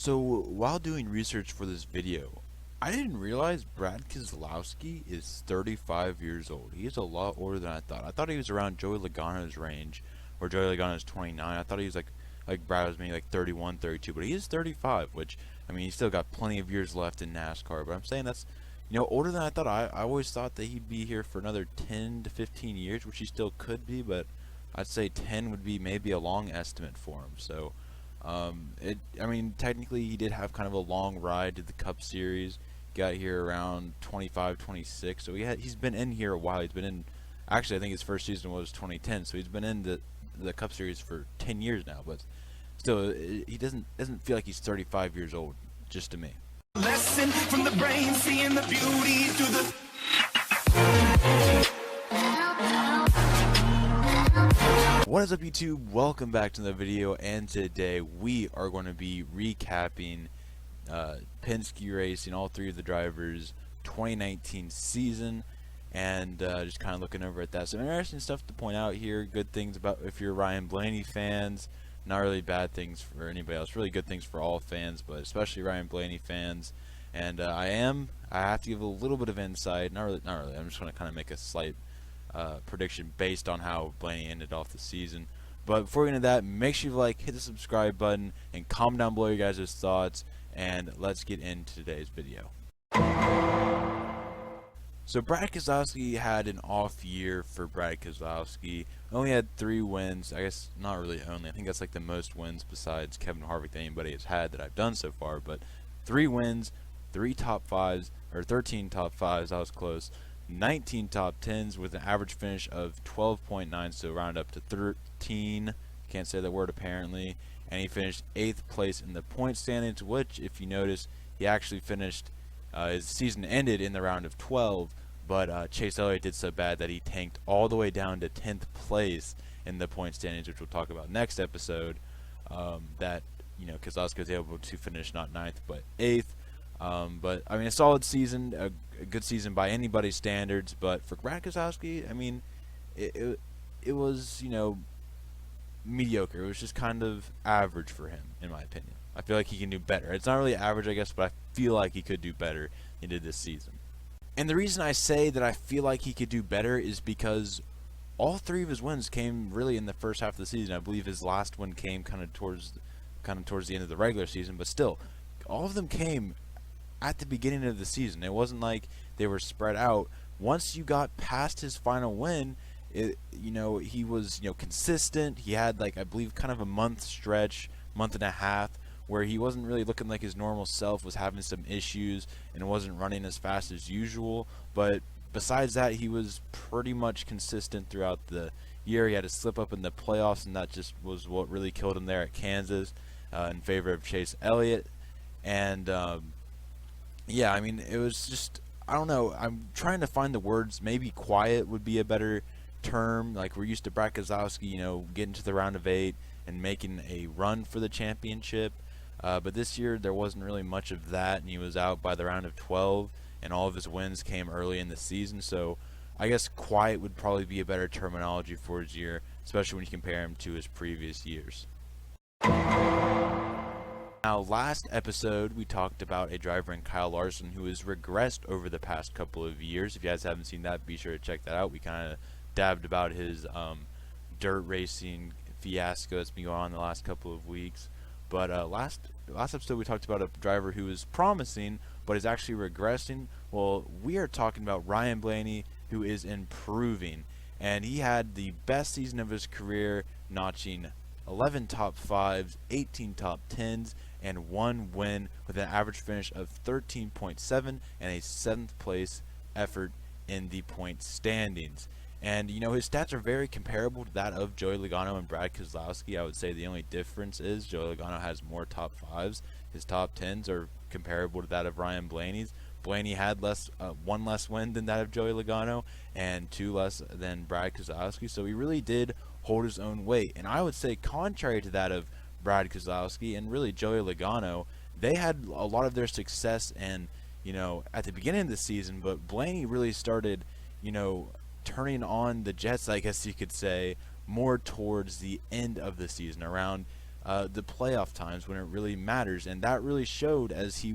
So while doing research for this video, I didn't realize Brad Keselowski is 35 years old. He is a lot older than I thought. I thought he was around Joey Logano's range, where Joey Logano is 29. I thought he was like Brad was maybe like 31, 32, but he is 35, which, I mean, he's still got plenty of years left in NASCAR, but I'm saying that's, older than I thought. I always thought that he'd be here for another 10 to 15 years, which he still could be, but I'd say 10 would be maybe a long estimate for him. So, I mean, technically he did have kind of a long ride to the Cup Series. Got here around 25, 26. So he's been in here a while. He's been in, actually I think his first season was 2010. So he's been in the Cup Series for 10 years now. But still, he doesn't feel like he's 35 years old, just to me. Lesson from the brain, seeing the beauty through the. What is up, YouTube? Welcome back to the video, and today we are going to be recapping Penske Racing, all three of the drivers' 2019 season, and just kind of looking over at that. Some interesting stuff to point out here. Good things about if you're Ryan Blaney fans. Not really bad things for anybody else. Really good things for all fans, but especially Ryan Blaney fans. And I have to give a little bit of insight. Not really. I'm just going to kind of make a slight prediction based on how Blaney ended off the season. But before we get into that, make sure you hit the subscribe button, and comment down below your guys' thoughts, and let's get into today's video. So Brad Keselowski had an off year for Brad Keselowski. Only had 3 wins. I guess not really only. I think that's like the most wins besides Kevin Harvick that anybody has had that I've done so far. But 3 wins, 3 top 5s, or 13 top 5s. I was close. 19 top 10s with an average finish of 12.9, so round up to 13. Can't say that word apparently. And he finished 8th place in the point standings, which, if you notice, he actually finished, his season ended in the round of 12, but Chase Elliott did so bad that he tanked all the way down to 10th place in the point standings, which we'll talk about next episode. That, Keselowski was able to finish not 9th, but 8th. But I mean, a solid season, a good season by anybody's standards. But for Brad Keselowski, I mean, it was mediocre. It was just kind of average for him, in my opinion. I feel like he can do better. It's not really average, I guess, but I feel like he could do better than he did this season. And the reason I say that I feel like he could do better is because all 3 of his wins came really in the first half of the season. I believe his last one came kind of towards the end of the regular season, but still, all of them came at the beginning of the season. It wasn't like they were spread out. Once you got past his final win, he was consistent. He had, like, I believe kind of a month and a half, where he wasn't really looking like his normal self, was having some issues and wasn't running as fast as usual. But besides that, he was pretty much consistent throughout the year. He had a slip up in the playoffs, and that just was what really killed him there at Kansas, in favor of Chase Elliott. And yeah, I mean, it was just, I don't know, I'm trying to find the words. Maybe quiet would be a better term. Like, we're used to Brad Keselowski, getting to the round of 8 and making a run for the championship. But this year, there wasn't really much of that, and he was out by the round of 12, and all of his wins came early in the season. So I guess quiet would probably be a better terminology for his year, especially when you compare him to his previous years. Now, last episode, we talked about a driver in Kyle Larson who has regressed over the past couple of years. If you guys haven't seen that, be sure to check that out. We kind of dabbed about his dirt racing fiasco that's been going on the last couple of weeks. But last episode, we talked about a driver who is promising but is actually regressing. Well, we are talking about Ryan Blaney, who is improving. And he had the best season of his career, notching 11 top 5s, 18 top 10s, and 1 win with an average finish of 13.7 and a 7th place effort in the point standings. And his stats are very comparable to that of Joey Logano and Brad Keselowski. I would say the only difference is Joey Logano has more top 5s. His top 10s are comparable to that of Ryan Blaney's. Blaney had 1 less win than that of Joey Logano and 2 less than Brad Keselowski. So he really did hold his own weight. And I would say, contrary to that of Brad Keselowski and really Joey Logano, they had a lot of their success and at the beginning of the season, but Blaney really started turning on the jets, I guess you could say, more towards the end of the season, around the playoff times when it really matters, and that really showed as he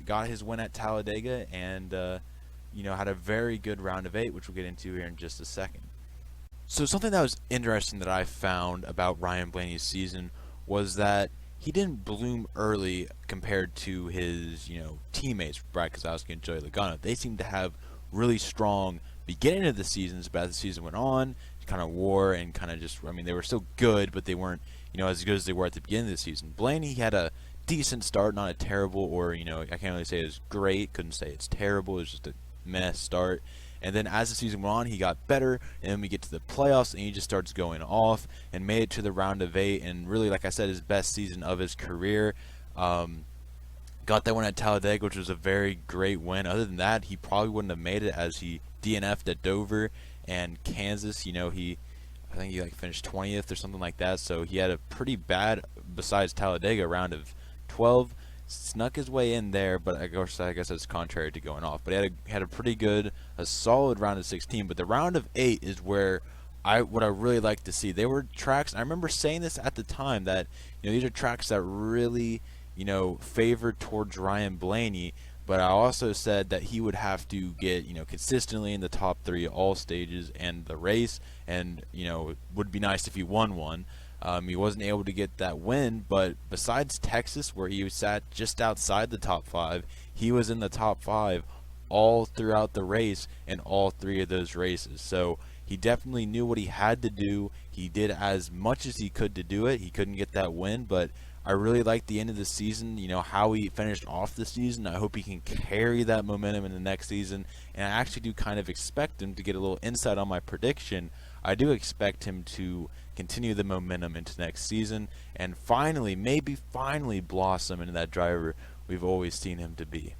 got his win at Talladega and had a very good round of 8, which we'll get into here in just a second. So something that was interesting that I found about Ryan Blaney's season was that he didn't bloom early compared to his teammates Brad Keselowski and Joey Logano. They seemed to have really strong beginning of the seasons, but as the season went on, it kind of wore and kind of just, they were still good, but they weren't as good as they were at the beginning of the season. Blaney had a decent start, not a terrible, or I can't really say it was great, couldn't say it's terrible, it was just a mess start. And then as the season went on, he got better, and then we get to the playoffs, and he just starts going off and made it to the round of 8, and really, like I said, his best season of his career. Got that one at Talladega, which was a very great win. Other than that, he probably wouldn't have made it as he DNF'd at Dover and Kansas. I think he finished 20th or something like that, so he had a pretty bad, besides Talladega, round of 12. Snuck his way in there, but I guess that's contrary to going off. But he had a pretty good, a solid round of 16. But the round of 8 is where what I really like to see. They were tracks. I remember saying this at the time that these are tracks that really favored towards Ryan Blaney. But I also said that he would have to get consistently in the top 3 all stages and the race, and it would be nice if he won one. He wasn't able to get that win, but besides Texas, where he sat just outside the top 5, he was in the top 5 all throughout the race in all 3 of those races. So he definitely knew what he had to do. He did as much as he could to do it. He couldn't get that win, but I really liked the end of the season, how he finished off the season. I hope he can carry that momentum in the next season, and I actually do kind of expect him to get a little insight on my prediction. I do expect him to continue the momentum into next season and maybe finally blossom into that driver we've always seen him to be.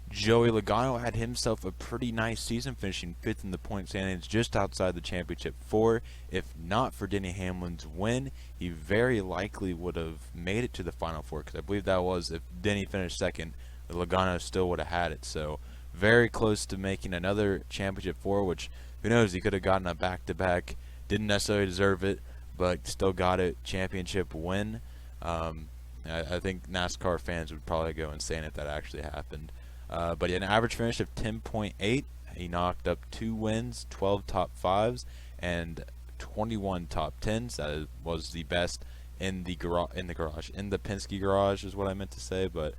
Joey Logano had himself a pretty nice season, finishing 5th in the point standings, just outside the championship 4. If not for Denny Hamlin's win, he very likely would have made it to the Final 4, because I believe that was, if Denny finished 2nd, Logano still would have had it. So very close to making another championship 4, which, who knows, he could have gotten a back-to-back. Didn't necessarily deserve it, but still got a championship win. I think NASCAR fans would probably go insane if that actually happened. But an average finish of 10.8. He knocked up 2 wins, 12 top 5s, and 21 top 10s. That was the best in the Penske garage is what I meant to say. But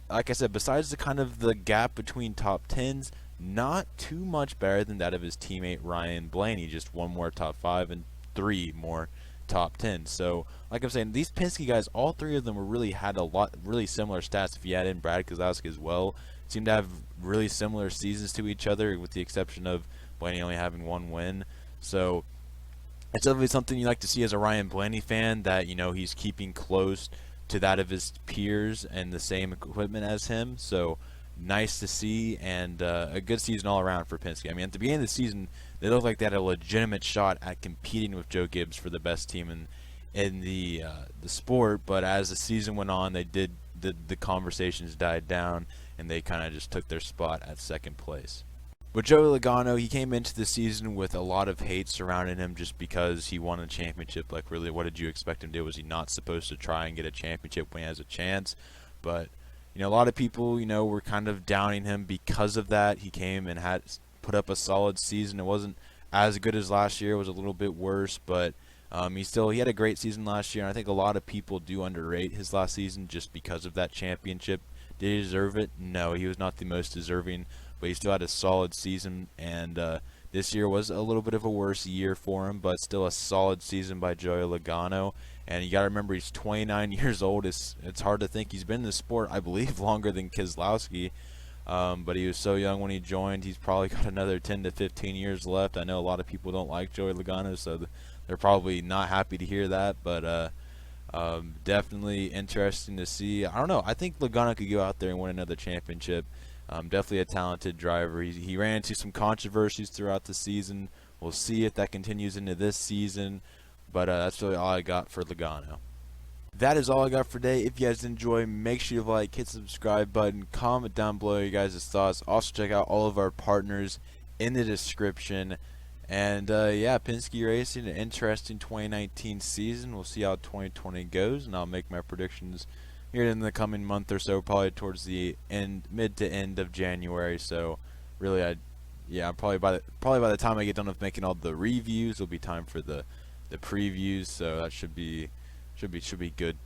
like I said, besides the gap between top 10s, not too much better than that of his teammate Ryan Blaney. Just 1 more top 5 and 3 more top 10. So like I'm saying, these Penske guys, all 3 of them had really similar stats. If you add in Brad Keselowski as well, seem to have really similar seasons to each other, with the exception of Blaney only having 1 win. So it's definitely something you like to see as a Ryan Blaney fan, that he's keeping close to that of his peers and the same equipment as him. So nice to see, and a good season all around for Penske. At the beginning of the season, they looked like they had a legitimate shot at competing with Joe Gibbs for the best team in the sport. But as the season went on, the conversations died down, and they kind of just took their spot at 2nd place. But Joey Logano, he came into the season with a lot of hate surrounding him just because he won a championship. Like, really, what did you expect him to do? Was he not supposed to try and get a championship when he has a chance? But a lot of people, were kind of downing him because of that. He came and had put up a solid season. It wasn't as good as last year. It was a little bit worse, but he had a great season last year, and I think a lot of people do underrate his last season just because of that championship. Did he deserve it? No, he was not the most deserving, but he still had a solid season, and this year was a little bit of a worse year for him, but still a solid season by Joey Logano. And you got to remember, he's 29 years old. It's hard to think he's been in the sport, I believe, longer than Keselowski. But he was so young when he joined. He's probably got another 10 to 15 years left. I know a lot of people don't like Joey Logano, so they're probably not happy to hear that. But definitely interesting to see. I don't know. I think Logano could go out there and win another championship. Definitely a talented driver. He ran into some controversies throughout the season. We'll see if that continues into this season. But that's really all I got for Logano. That is all I got for today. If you guys enjoy, make sure you like, hit the subscribe button, comment down below your guys' thoughts. Also check out all of our partners in the description. And yeah, Penske Racing, an interesting 2019 season. We'll see how 2020 goes, and I'll make my predictions here in the coming month or so, probably towards the mid to end of January. So, really, yeah, probably by the time I get done with making all the reviews, it'll be time for the previews. So that should be good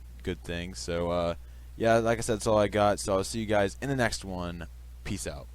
things. So, yeah, like I said, that's all I got. So I'll see you guys in the next one. Peace out.